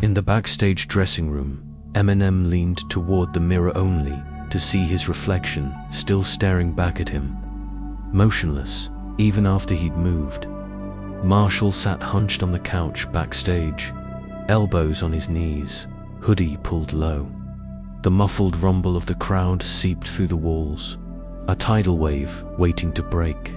In the backstage dressing room, Eminem leaned toward the mirror only to see his reflection still staring back at him, motionless even after he'd moved. Marshall sat hunched on the couch backstage, elbows on his knees, hoodie pulled low. The muffled rumble of the crowd seeped through the walls, a tidal wave waiting to break.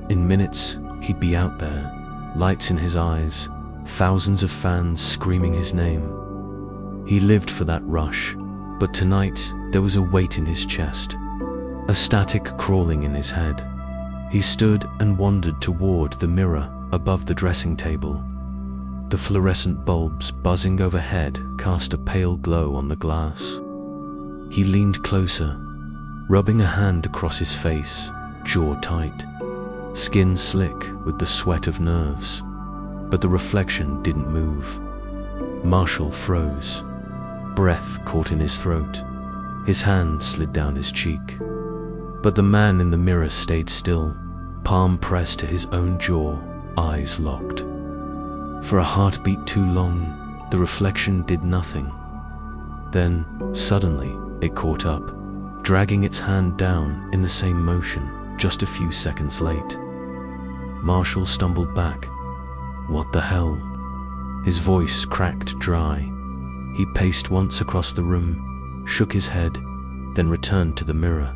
In minutes, he'd be out there, lights in his eyes, thousands of fans screaming his name. He lived for that rush, but tonight there was a weight in his chest, a static crawling in his head. He stood and wandered toward the mirror above the dressing table. The fluorescent bulbs buzzing overhead cast a pale glow on the glass. He leaned closer, rubbing a hand across his face, jaw tight, skin slick with the sweat of nerves. But the reflection didn't move. Marshall froze. Breath caught in his throat. His hand slid down his cheek. But the man in the mirror stayed still, palm pressed to his own jaw, eyes locked. For a heartbeat too long, the reflection did nothing. Then, suddenly, it caught up, dragging its hand down in the same motion, just a few seconds late. Marshall stumbled back. What the hell? His voice cracked dry. He paced once across the room, shook his head, then returned to the mirror.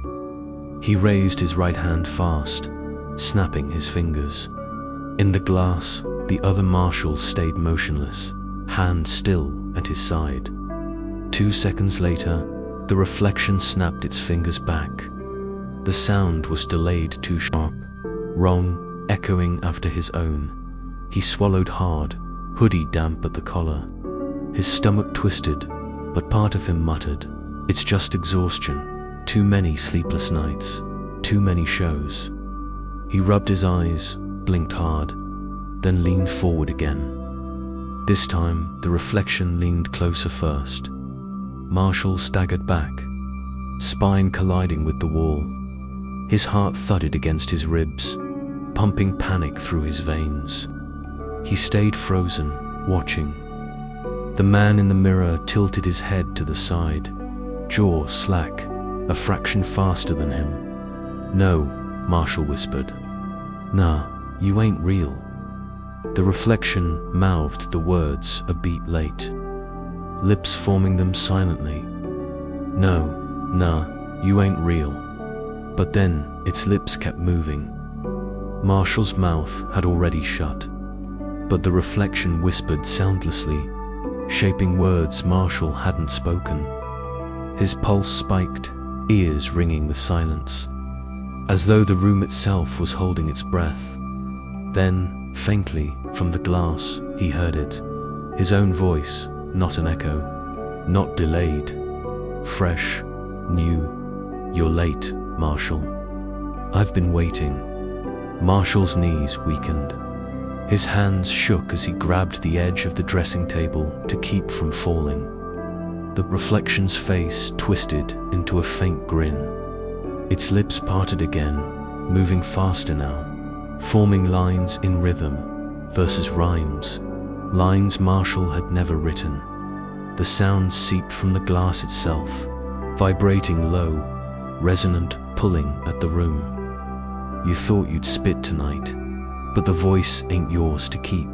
He raised his right hand fast, snapping his fingers. In the glass, the other Marshall stayed motionless, hand still at his side. 2 seconds later, the reflection snapped its fingers back. The sound was delayed too sharp, wrong, echoing after his own. He swallowed hard, hoodie damp at the collar. His stomach twisted, but part of him muttered, "It's just exhaustion. Too many sleepless nights. Too many shows." He rubbed his eyes, blinked hard, then leaned forward again. This time, the reflection leaned closer first. Marshall staggered back, spine colliding with the wall. His heart thudded against his ribs, pumping panic through his veins. He stayed frozen, watching. The man in the mirror tilted his head to the side, jaw slack, a fraction faster than him. "No," Marshall whispered. "Nah, you ain't real." The reflection mouthed the words a beat late, lips forming them silently. "No, nah, you ain't real." But then its lips kept moving. Marshall's mouth had already shut, but the reflection whispered soundlessly, shaping words Marshall hadn't spoken. His pulse spiked, ears ringing with silence, as though the room itself was holding its breath. Then, faintly, from the glass, he heard it, his own voice, not an echo, not delayed, fresh, new. "You're late, Marshall. I've been waiting." Marshall's knees weakened. His hands shook as he grabbed the edge of the dressing table to keep from falling. The reflection's face twisted into a faint grin. Its lips parted again, moving faster now, forming lines in rhythm, versus rhymes, lines Marshall had never written. The sound seeped from the glass itself, vibrating low, resonant, pulling at the room. "You thought you'd spit tonight, but the voice ain't yours to keep.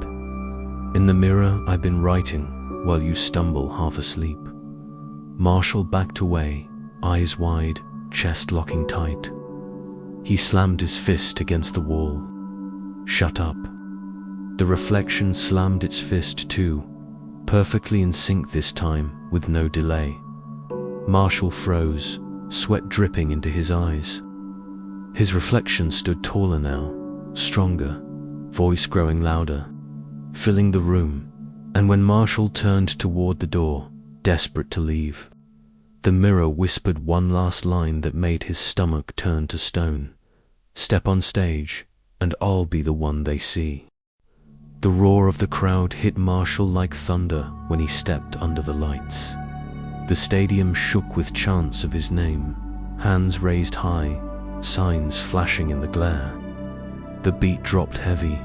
In the mirror I've been writing while you stumble half asleep." Marshall backed away, eyes wide, chest locking tight. He slammed his fist against the wall. "Shut up." The reflection slammed its fist too, perfectly in sync this time, with no delay. Marshall froze, sweat dripping into his eyes. His reflection stood taller now, stronger, voice growing louder, filling the room, and when Marshall turned toward the door, desperate to leave, the mirror whispered one last line that made his stomach turn to stone. "Step on stage, and I'll be the one they see." The roar of the crowd hit Marshall like thunder when he stepped under the lights. The stadium shook with chants of his name, hands raised high, signs flashing in the glare. The beat dropped heavy,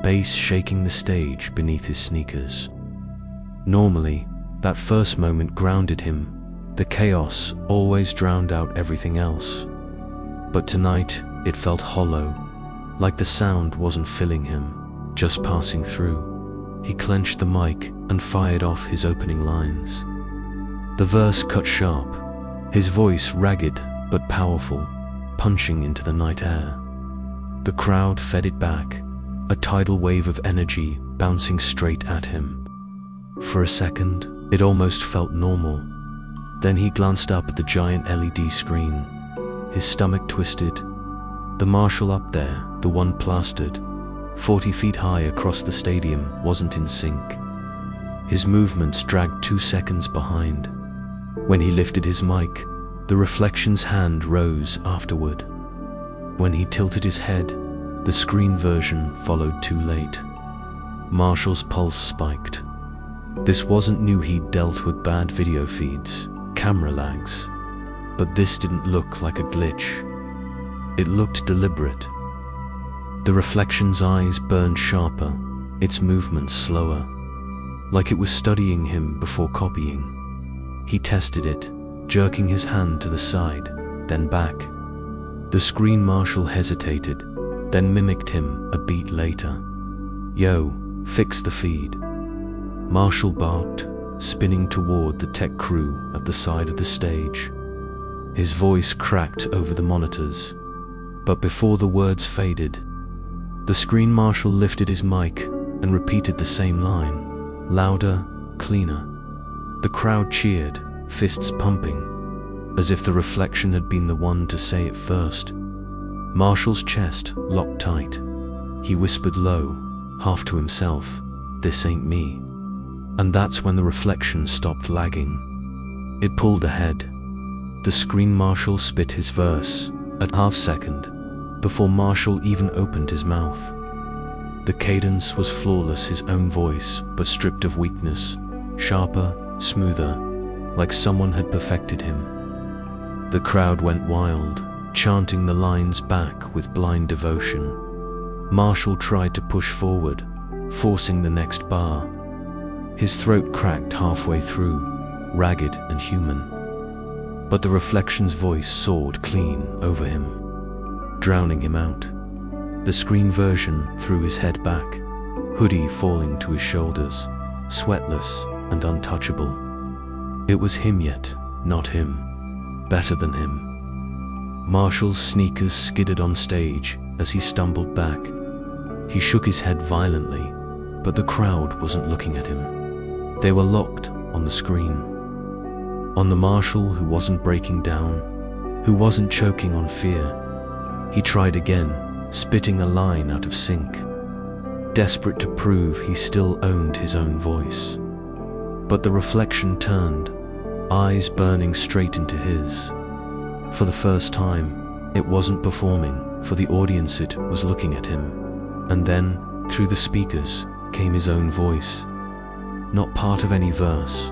bass shaking the stage beneath his sneakers. Normally, that first moment grounded him. The chaos always drowned out everything else. But tonight, it felt hollow, like the sound wasn't filling him, just passing through. He clenched the mic and fired off his opening lines. The verse cut sharp, his voice ragged but powerful, punching into the night air. The crowd fed it back, a tidal wave of energy bouncing straight at him. For a second, it almost felt normal. Then he glanced up at the giant LED screen. His stomach twisted. The marshal up there, the one plastered, 40 feet high across the stadium, wasn't in sync. His movements dragged 2 seconds behind. When he lifted his mic, the reflection's hand rose afterward. When he tilted his head, the screen version followed too late. Marshall's pulse spiked. This wasn't new. He'd dealt with bad video feeds, camera lags. But this didn't look like a glitch. It looked deliberate. The reflection's eyes burned sharper, its movements slower, like it was studying him before copying. He tested it, jerking his hand to the side, then back. The screen marshal hesitated, then mimicked him a beat later. "Yo, fix the feed." Marshall barked, spinning toward the tech crew at the side of the stage. His voice cracked over the monitors, but before the words faded, the screen marshal lifted his mic and repeated the same line, louder, cleaner. The crowd cheered, fists pumping, as if the reflection had been the one to say it first. Marshall's chest locked tight. He whispered low, half to himself, "This ain't me." And that's when the reflection stopped lagging. It pulled ahead. The screen marshal spit his verse at half-second before Marshall even opened his mouth. The cadence was flawless, his own voice, but stripped of weakness, sharper, smoother, like someone had perfected him. The crowd went wild, chanting the lines back with blind devotion. Marshall tried to push forward, forcing the next bar. His throat cracked halfway through, ragged and human. But the reflection's voice soared clean over him, drowning him out. The screen version threw his head back, hoodie falling to his shoulders, sweatless and untouchable. It was him yet, not him. Better than him. Marshall's sneakers skidded on stage as he stumbled back. He shook his head violently, but the crowd wasn't looking at him. They were locked on the screen. On the marshal who wasn't breaking down, who wasn't choking on fear. He tried again, spitting a line out of sync, desperate to prove he still owned his own voice. But the reflection turned, eyes burning straight into his. For the first time, it wasn't performing for the audience, it was looking at him. And then, through the speakers, came his own voice. Not part of any verse,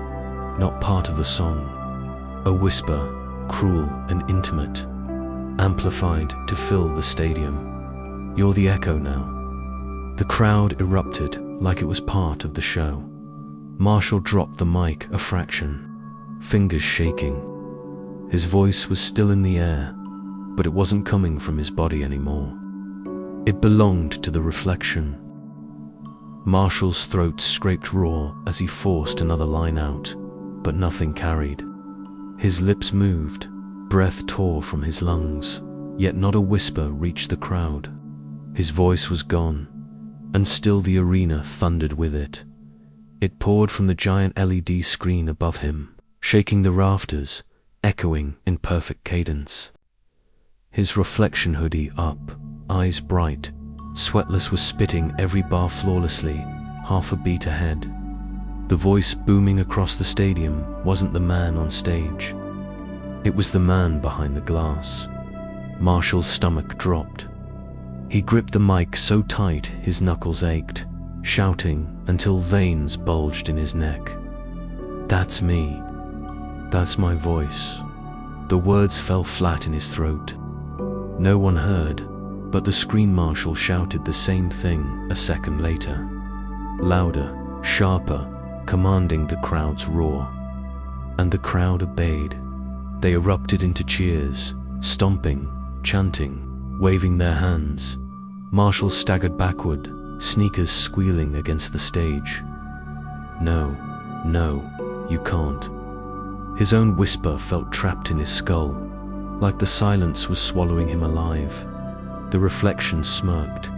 not part of the song. A whisper, cruel and intimate, amplified to fill the stadium. "You're the echo now." The crowd erupted like it was part of the show. Marshall dropped the mic a fraction, fingers shaking. His voice was still in the air, but it wasn't coming from his body anymore. It belonged to the reflection. Marshall's throat scraped raw as he forced another line out, but nothing carried. His lips moved, breath tore from his lungs, yet not a whisper reached the crowd. His voice was gone, and still the arena thundered with it. It poured from the giant LED screen above him, shaking the rafters, echoing in perfect cadence. His reflection hoodie up, eyes bright, sweatless, was spitting every bar flawlessly, half a beat ahead. The voice booming across the stadium wasn't the man on stage. It was the man behind the glass. Marshall's stomach dropped. He gripped the mic so tight his knuckles ached, shouting until veins bulged in his neck. "That's me. That's my voice." The words fell flat in his throat. No one heard, but the screen marshal shouted the same thing a second later. Louder, sharper, commanding the crowd's roar. And the crowd obeyed. They erupted into cheers, stomping, chanting, waving their hands. Marshall staggered backward, sneakers squealing against the stage. "No, no, you can't." His own whisper felt trapped in his skull, like the silence was swallowing him alive. The reflection smirked.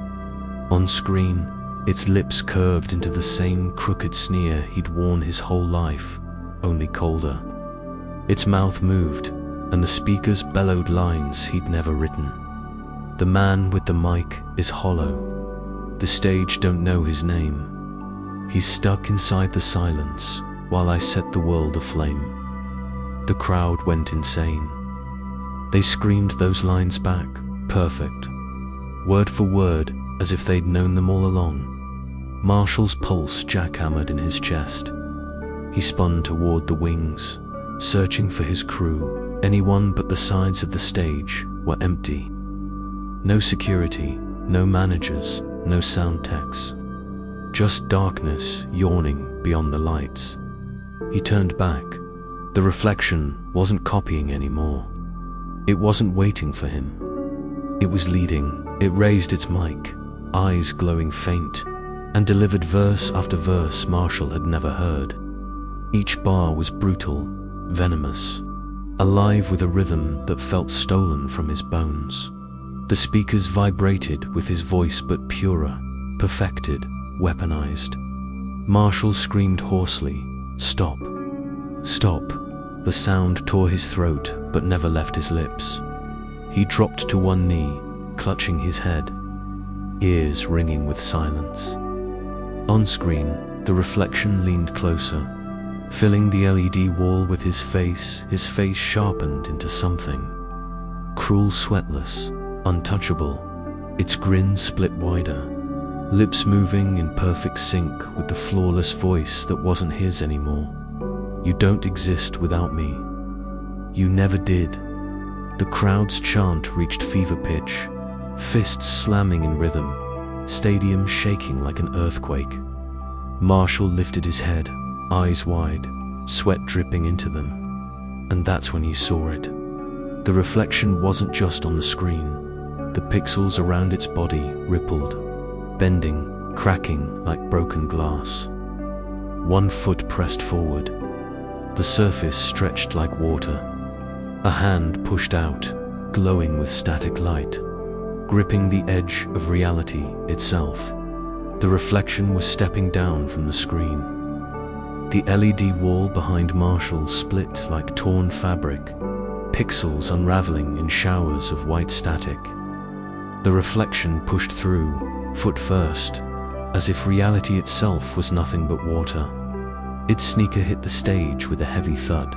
On screen, its lips curved into the same crooked sneer he'd worn his whole life, only colder. Its mouth moved, and the speakers bellowed lines he'd never written. "The man with the mic is hollow. The stage don't know his name. He's stuck inside the silence while I set the world aflame." The crowd went insane. They screamed those lines back, perfect, word for word, as if they'd known them all along. Marshall's pulse jackhammered in his chest. He spun toward the wings, searching for his crew. Anyone but the sides of the stage were empty. No security, no managers, no sound techs. Just darkness yawning beyond the lights. He turned back. The reflection wasn't copying anymore. It wasn't waiting for him. It was leading. It raised its mic, eyes glowing faint, and delivered verse after verse Marshall had never heard. Each bar was brutal, venomous, alive with a rhythm that felt stolen from his bones. The speakers vibrated with his voice, but purer, perfected, weaponized. Marshall screamed hoarsely, "Stop! Stop!" The sound tore his throat, but never left his lips. He dropped to one knee, clutching his head, ears ringing with silence. On screen, the reflection leaned closer, filling the LED wall with his face sharpened into something. Cruel, sweatless, untouchable, its grin split wider, lips moving in perfect sync with the flawless voice that wasn't his anymore. "You don't exist without me. You never did." The crowd's chant reached fever pitch, fists slamming in rhythm, stadium shaking like an earthquake. Marshall lifted his head, eyes wide, sweat dripping into them. And that's when he saw it. The reflection wasn't just on the screen. The pixels around its body rippled, bending, cracking like broken glass. One foot pressed forward. The surface stretched like water. A hand pushed out, glowing with static light, gripping the edge of reality itself. The reflection was stepping down from the screen. The LED wall behind Marshall split like torn fabric, pixels unraveling in showers of white static. The reflection pushed through, foot first, as if reality itself was nothing but water. Its sneaker hit the stage with a heavy thud,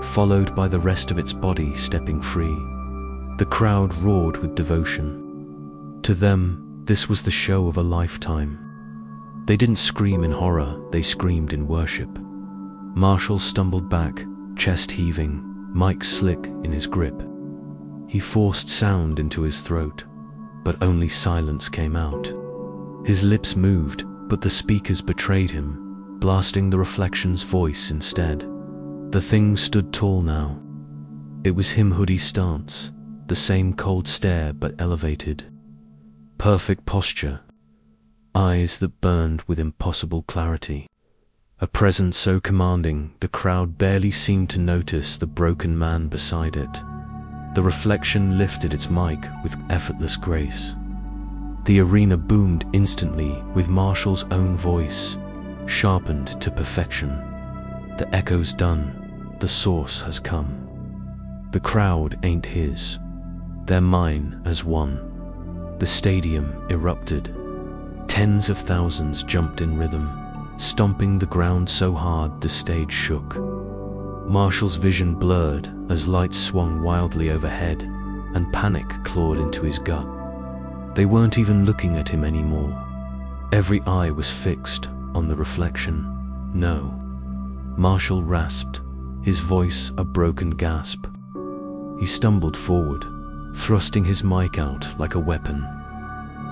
followed by the rest of its body stepping free. The crowd roared with devotion. To them, this was the show of a lifetime. They didn't scream in horror, they screamed in worship. Marshall stumbled back, chest heaving, mic slick in his grip. He forced sound into his throat, but only silence came out. His lips moved, but the speakers betrayed him, blasting the reflection's voice instead. The thing stood tall now. It was him, hoodie stance, the same cold stare but elevated. Perfect posture, eyes that burned with impossible clarity. A presence so commanding, the crowd barely seemed to notice the broken man beside it. The reflection lifted its mic with effortless grace. The arena boomed instantly with Marshall's own voice, sharpened to perfection. The echo's done, the source has come. The crowd ain't his, they're mine as one. The stadium erupted. Tens of thousands jumped in rhythm, stomping the ground so hard the stage shook. Marshall's vision blurred as lights swung wildly overhead, and panic clawed into his gut. They weren't even looking at him anymore. Every eye was fixed on the reflection. "No." Marshall rasped, his voice a broken gasp. He stumbled forward, thrusting his mic out like a weapon.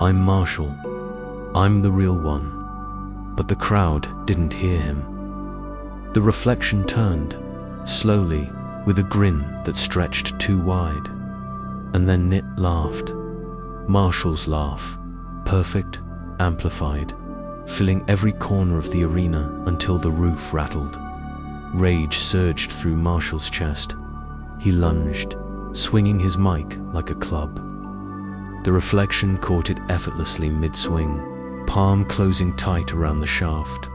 "I'm Marshall. I'm the real one." But the crowd didn't hear him. The reflection turned, slowly, with a grin that stretched too wide. And then it laughed. Marshall's laugh, perfect, amplified, filling every corner of the arena until the roof rattled. Rage surged through Marshall's chest. He lunged, swinging his mic like a club. The reflection caught it effortlessly mid-swing, palm closing tight around the shaft.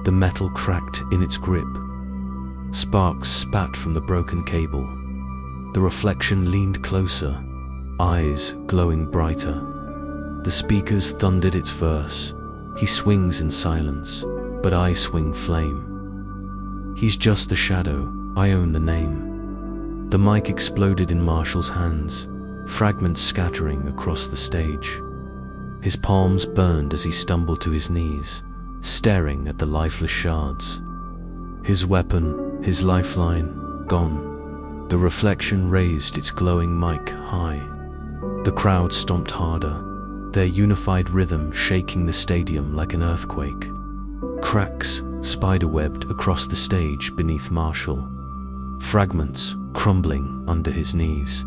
The metal cracked in its grip. Sparks spat from the broken cable. The reflection leaned closer, eyes glowing brighter. The speakers thundered its verse. He swings in silence, but I swing flame. He's just the shadow, I own the name. The mic exploded in Marshall's hands, fragments scattering across the stage. His palms burned as he stumbled to his knees, staring at the lifeless shards. His weapon, his lifeline, gone. The reflection raised its glowing mic high. The crowd stomped harder, their unified rhythm shaking the stadium like an earthquake. Cracks spiderwebbed across the stage beneath Marshall, fragments crumbling under his knees.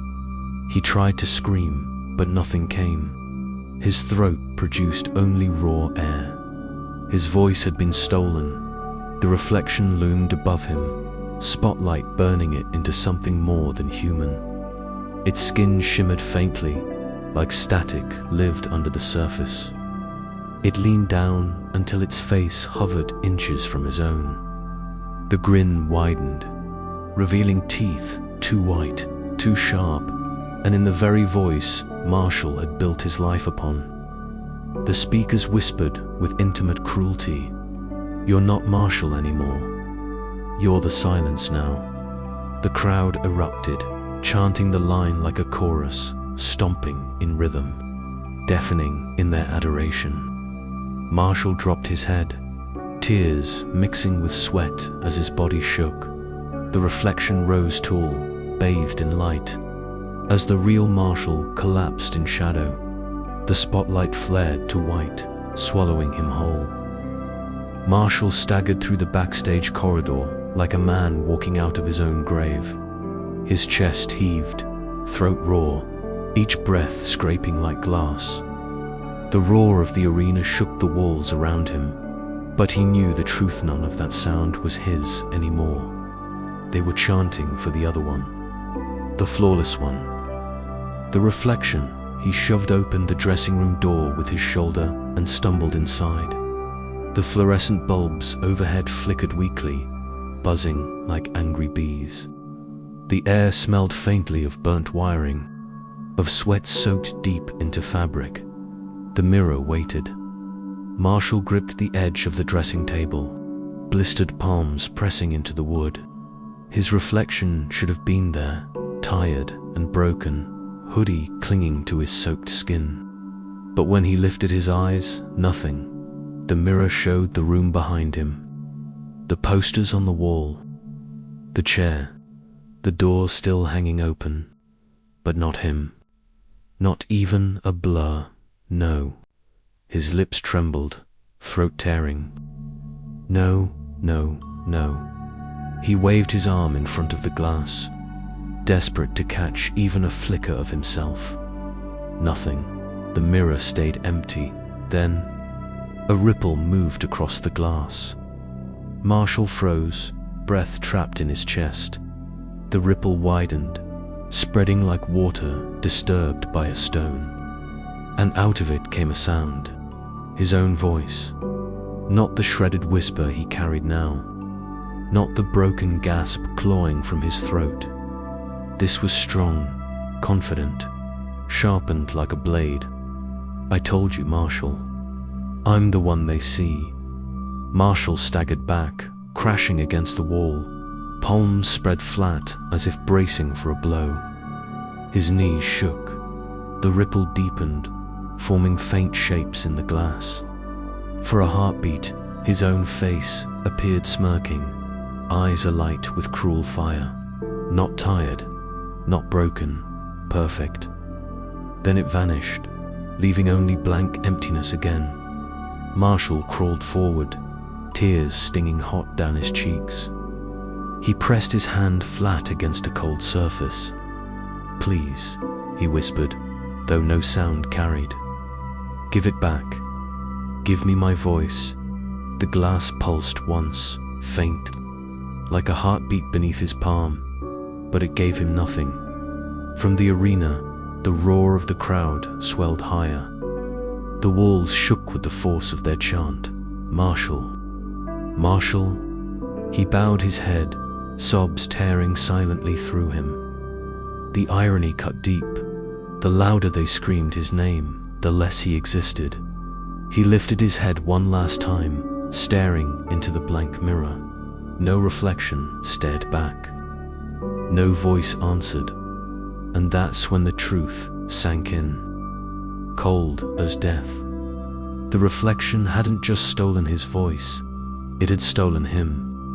He tried to scream, but nothing came. His throat produced only raw air. His voice had been stolen. The reflection loomed above him, spotlight burning it into something more than human. Its skin shimmered faintly, like static lived under the surface. It leaned down until its face hovered inches from his own. The grin widened, revealing teeth too white, too sharp, and in the very voice Marshall had built his life upon. The speakers whispered with intimate cruelty, "You're not Marshall anymore. You're the silence now." The crowd erupted, chanting the line like a chorus, stomping in rhythm, deafening in their adoration. Marshall dropped his head, tears mixing with sweat as his body shook. The reflection rose tall, bathed in light. As the real Marshall collapsed in shadow, the spotlight flared to white, swallowing him whole. Marshall staggered through the backstage corridor like a man walking out of his own grave. His chest heaved, throat raw, each breath scraping like glass. The roar of the arena shook the walls around him, but he knew the truth. None of that sound was his anymore. They were chanting for the other one, the flawless one. The reflection. He shoved open the dressing room door with his shoulder and stumbled inside. The fluorescent bulbs overhead flickered weakly, buzzing like angry bees. The air smelled faintly of burnt wiring, of sweat soaked deep into fabric. The mirror waited. Marshall gripped the edge of the dressing table, blistered palms pressing into the wood. His reflection should have been there, tired and broken, hoodie clinging to his soaked skin. But when he lifted his eyes, nothing. The mirror showed the room behind him, the posters on the wall, the chair, the door still hanging open, but not him. Not even a blur, no. His lips trembled, throat tearing. No, no, no. He waved his arm in front of the glass, desperate to catch even a flicker of himself. Nothing. The mirror stayed empty. Then, a ripple moved across the glass. Marshall froze, breath trapped in his chest. The ripple widened, spreading like water disturbed by a stone. And out of it came a sound, his own voice. Not the shredded whisper he carried now, not the broken gasp clawing from his throat. This was strong, confident, sharpened like a blade. "I told you, Marshall. I'm the one they see." Marshall staggered back, crashing against the wall, palms spread flat as if bracing for a blow. His knees shook. The ripple deepened, forming faint shapes in the glass. For a heartbeat, his own face appeared smirking, eyes alight with cruel fire. Not tired, not broken, perfect. Then it vanished, leaving only blank emptiness again. Marshall crawled forward, tears stinging hot down his cheeks. He pressed his hand flat against a cold surface. "Please," he whispered, though no sound carried. "Give it back. Give me my voice." The glass pulsed once, faint, like a heartbeat beneath his palm, but it gave him nothing. From the arena, the roar of the crowd swelled higher. The walls shook with the force of their chant. "Marshall! Marshall!" He bowed his head, sobs tearing silently through him. The irony cut deep. The louder they screamed his name, the less he existed. He lifted his head one last time, staring into the blank mirror. No reflection stared back. No voice answered. And that's when the truth sank in, cold as death. The reflection hadn't just stolen his voice, it had stolen him.